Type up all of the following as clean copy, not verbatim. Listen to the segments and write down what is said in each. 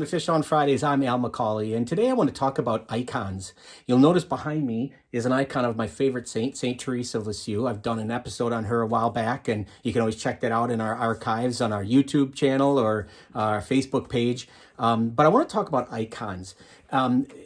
to Fish on Fridays. I'm Al McCauley, and today I want to talk about icons. You'll notice behind me is an icon of my favorite saint, Saint Teresa of Lisieux. I've done an episode on her a while back, and you can always check that out in our archives on our YouTube channel or our Facebook page. But I want to talk about icons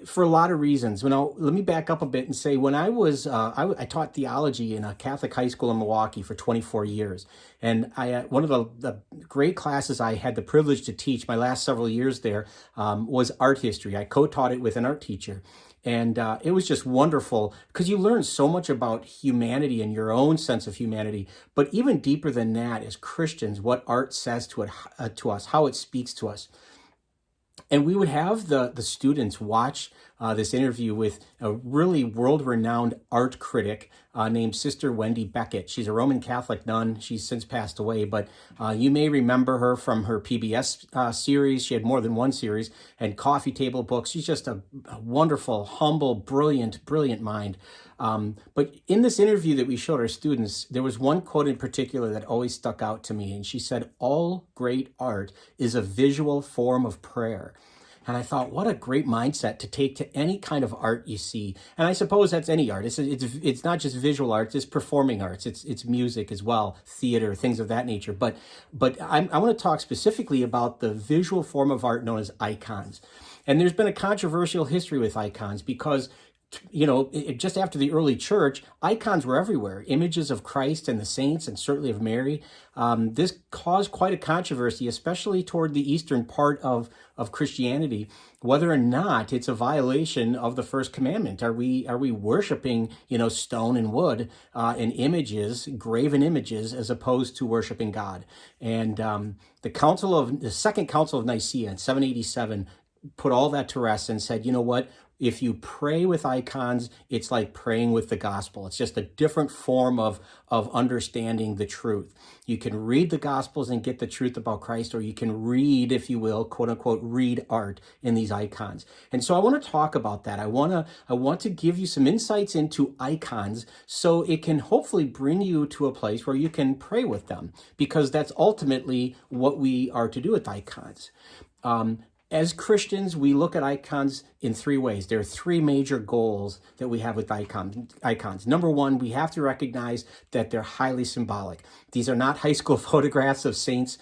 for a lot of reasons. Now, let me back up a bit and say when I was, I taught theology in a Catholic high school in Milwaukee for 24 years. And one of the great classes I had the privilege to teach my last several years there was art history. I co-taught it with an art teacher. And it was just wonderful because you learn so much about humanity and your own sense of humanity. But even deeper than that, as Christians, what art says to us, how it speaks to us. And we would have the students watch this interview with a really world-renowned art critic named Sister Wendy Beckett. She's a Roman Catholic nun. She's since passed away, but you may remember her from her PBS series. She had more than one series, and coffee table books. She's just a wonderful, humble, brilliant mind. But in this interview that we showed our students, there was one quote in particular that always stuck out to me. And she said, "All great art is a visual form of prayer." And I thought, what a great mindset to take to any kind of art you see. And I suppose that's any art. It's not just visual arts, it's performing arts, it's music as well, theater, things of that nature. But I want to talk specifically about the visual form of art known as icons. And there's been a controversial history with icons because just after the early church, icons were everywhere. Images of Christ and the saints, and certainly of Mary. This caused quite a controversy, especially toward the eastern part of Christianity, whether or not it's a violation of the first commandment. Are we worshiping, stone and wood and images, graven images, as opposed to worshiping God? And the Second Council of Nicaea in 787 put all that to rest and said, you know what? If you pray with icons, it's like praying with the gospel. It's just a different form of understanding the truth. You can read the gospels and get the truth about Christ, or you can read, if you will, quote unquote, read art in these icons. And so I want to talk about that. I want to give you some insights into icons so it can hopefully bring you to a place where you can pray with them, because that's ultimately what we are to do with icons. As Christians, we look at icons in three ways. There are three major goals that we have with icons. Number one, we have to recognize that they're highly symbolic. These are not high school photographs of saints.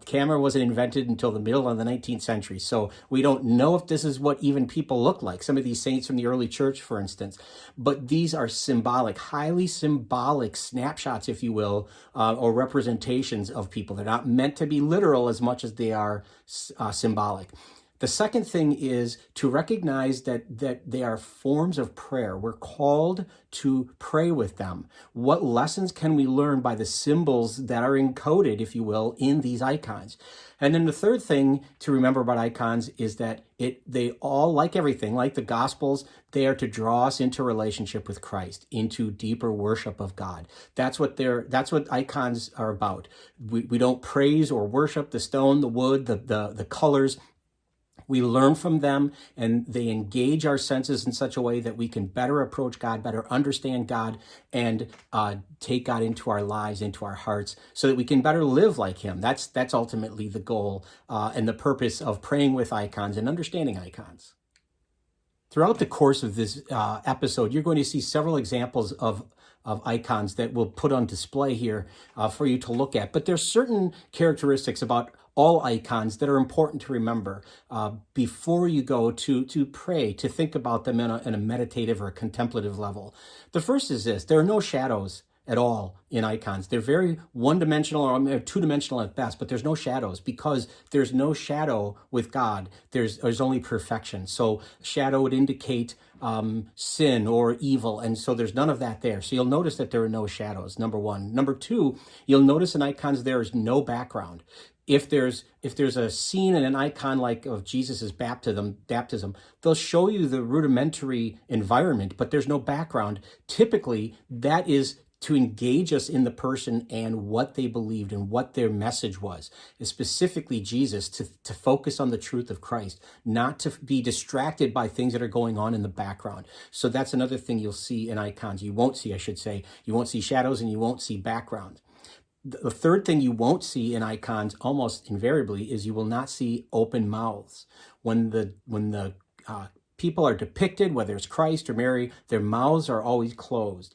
Camera wasn't invented until the middle of the 19th century, so we don't know if this is what even people look like. Some of these saints from the early church, for instance. But these are symbolic, highly symbolic snapshots, if you will, or representations of people. They're not meant to be literal as much as they are symbolic. The second thing is to recognize that they are forms of prayer. We're called to pray with them. What lessons can we learn by the symbols that are encoded, if you will, in these icons? And then the third thing to remember about icons is that they all, like everything, like the Gospels, they are to draw us into relationship with Christ, into deeper worship of God. That's what icons are about. We don't praise or worship the stone, the wood, the colors. We learn from them, and they engage our senses in such a way that we can better approach God, better understand God, and take God into our lives, into our hearts, so that we can better live like Him. That's ultimately the goal and the purpose of praying with icons and understanding icons. Throughout the course of this episode, you're going to see several examples of icons that we'll put on display here for you to look at. But there's certain characteristics about all icons that are important to remember before you go to pray, to think about them in a meditative or a contemplative level. The first is this: there are no shadows at all in icons. They're very one-dimensional or two-dimensional at best, but there's no shadows, because there's no shadow with God. There's only perfection. So shadow would indicate sin or evil, and so there's none of that there. So you'll notice that there are no shadows, number one. Number two, you'll notice in icons there is no background. If there's a scene in an icon like of Jesus's baptism, they'll show you the rudimentary environment, but there's no background. Typically, that is to engage us in the person and what they believed and what their message was, specifically Jesus, to focus on the truth of Christ, not to be distracted by things that are going on in the background. So that's another thing you'll see in icons. You won't see shadows, and you won't see background. The third thing you won't see in icons almost invariably is you will not see open mouths. When the people are depicted, whether it's Christ or Mary, their mouths are always closed.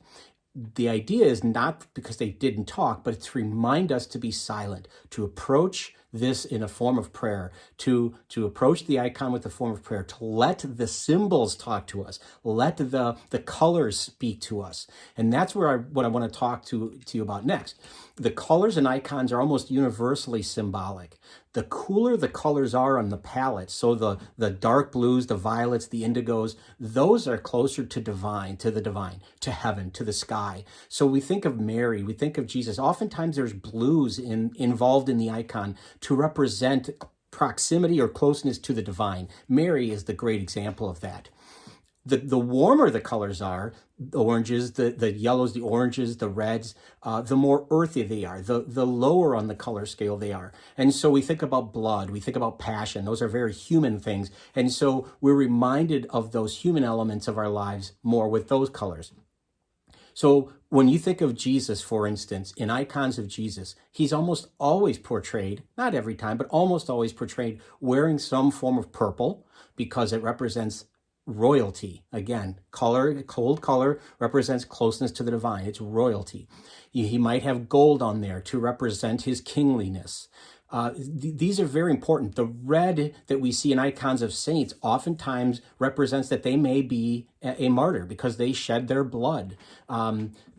The idea is not because they didn't talk, but it's to remind us to be silent, to approach this in a form of prayer, to approach the icon with a form of prayer, to let the symbols talk to us, let the colors speak to us. And that's what I want to talk to you about next. The colors and icons are almost universally symbolic. The cooler the colors are on the palette, so the dark blues, the violets, the indigos, those are closer to the divine, to heaven, to the sky. So we think of Mary, we think of Jesus. Oftentimes there's blues involved in the icon to represent proximity or closeness to the divine. Mary is the great example of that. The warmer the colors are, the oranges, the yellows, the oranges, the reds, the more earthy they are, the lower on the color scale they are. And so we think about blood, we think about passion. Those are very human things. And so we're reminded of those human elements of our lives more with those colors. So when you think of Jesus, for instance, in icons of Jesus, he's almost always portrayed, not every time, but almost always portrayed wearing some form of purple because it represents royalty. Again, color, cold color represents closeness to the divine. It's royalty. He might have gold on there to represent his kingliness. These are very important. The red that we see in icons of saints oftentimes represents that they may be a martyr because they shed their blood.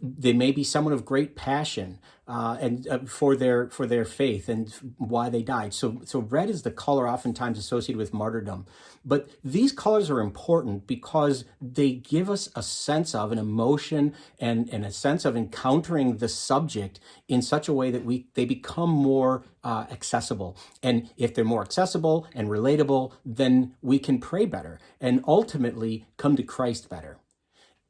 They may be someone of great passion and for their faith and why they died. So red is the color oftentimes associated with martyrdom. But these colors are important because they give us a sense of an emotion and a sense of encountering the subject in such a way that they become more accessible. And if they're more accessible and relatable, then we can pray better and ultimately come to Christ better.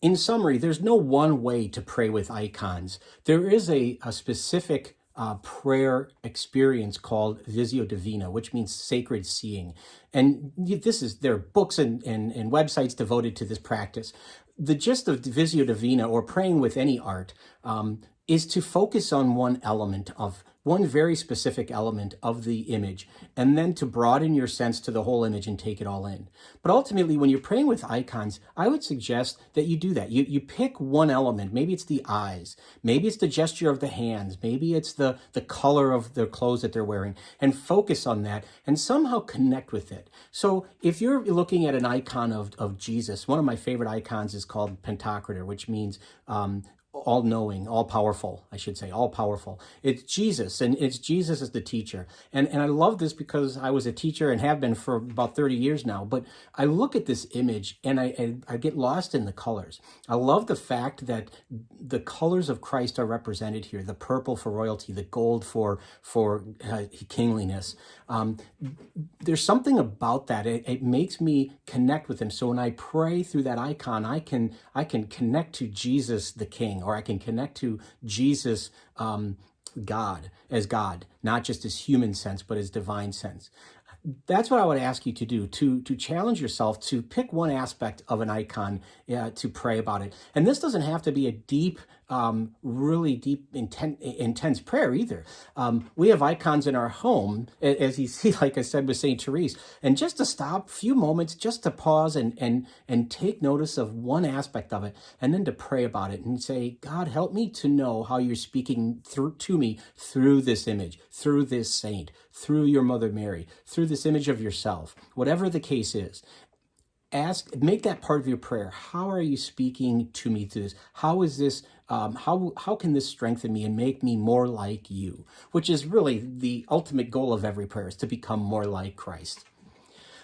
In summary, there's no one way to pray with icons. There is a specific prayer experience called Visio Divina, which means sacred seeing. And there are books and websites devoted to this practice. The gist of Visio Divina, or praying with any art, is to focus on one very specific element of the image, and then to broaden your sense to the whole image and take it all in. But ultimately, when you're praying with icons, I would suggest that you do that. You pick one element. Maybe it's the eyes. Maybe it's the gesture of the hands. Maybe it's the color of their clothes that they're wearing, and focus on that and somehow connect with it. So if you're looking at an icon of Jesus, one of my favorite icons is called Pantocrator, which means all-knowing, all-powerful, I should say, all-powerful. It's Jesus, and it's Jesus as the teacher. And I love this because I was a teacher and have been for about 30 years now, but I look at this image and I get lost in the colors. I love the fact that the colors of Christ are represented here, the purple for royalty, the gold for kingliness. There's something about that. It makes me connect with him. So when I pray through that icon, I can connect to Jesus the King, or I can connect to Jesus, God, as God, not just his human sense, but his divine sense. That's what I would ask you to do, to challenge yourself to pick one aspect of an icon to pray about it. And this doesn't have to be a deep, really deep, intense prayer either. We have icons in our home, as you see, like I said with St. Therese, and just to stop a few moments, just to pause and take notice of one aspect of it, and then to pray about it and say, God, help me to know how you're speaking to me through this image, through this saint, through your Mother Mary, through this image of yourself, whatever the case is. Make that part of your prayer. How are you speaking to me through this? How is this? How can this strengthen me and make me more like you? Which is really the ultimate goal of every prayer, is to become more like Christ.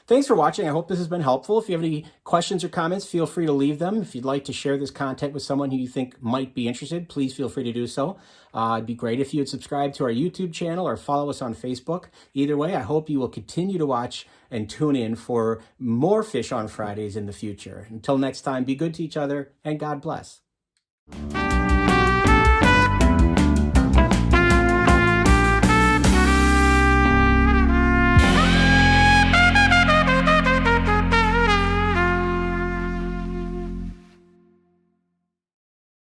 Thanks for watching. I hope this has been helpful. If you have any questions or comments, feel free to leave them. If you'd like to share this content with someone who you think might be interested, please feel free to do so. It'd be great if you would subscribe to our YouTube channel or follow us on Facebook. Either way, I hope you will continue to watch and tune in for more Fish on Fridays in the future. Until next time, be good to each other and God bless.